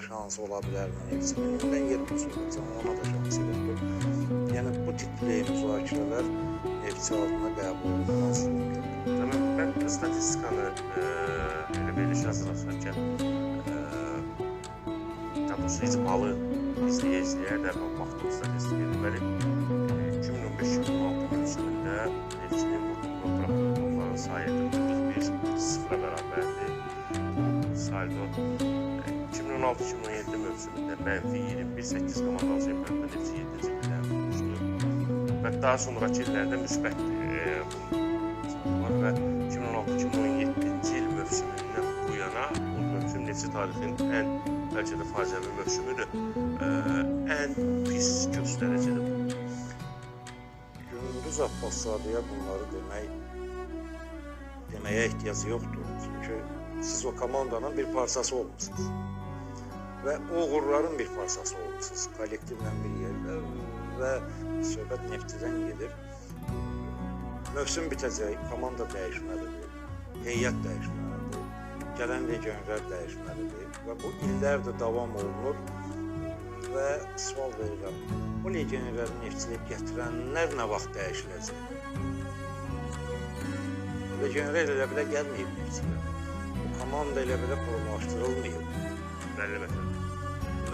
şansı ola bilərmi Neftçinin? Mən 20 soracağım, ona da şansı yoxdur. Yəni bu tipli müzakirələr Neftçi adına qəbul olunmaz. Tamam, ben statistikanı elə verilişi hazırlaşarkən daha doğrusu icmalı izləyə də mən baxdım statistikaya. Deməli 2015-2016 mövsümündə Neftçinin bu protokolların sayı 41-0-a bərabərdir. Saldo 2016-2017 mövsümündə mənfi 21-8 komandalı çempionatda Neftçi 7-ci ildən tutmuşdu. Və daha sonraki illərdə müsbət var və 2016-2017-ci il mövsümündən bu yana bu mövsüm Neftçi tarixinin ən bəlkə də faciəvi mövsümüdür. Ən pis göstəricidir bu. Gündüz Abbaszadeyə bunları deməyə ehtiyac yoxdur. Çünki siz o komandanın bir parçası olmuşsunuz. Və o uğurların bir parçası olmuşsunuz. Kollektivlə bir yerdə və söhbət Neftçidən gedir. Mövsüm bitəcək, komanda dəyişməlidir, heyət dəyişməlidir, gələn legionerlər dəyişməlidir və bu illərdir davam olunur və sual verirəm, o legionerləri Neftçiyə gətirənlər nə vaxt dəyişiləcək? Legionerlər elə belə gəlməyib Neftçiyə, bu komanda elə belə formalaşdırılmayıb. Bəlli məsələ.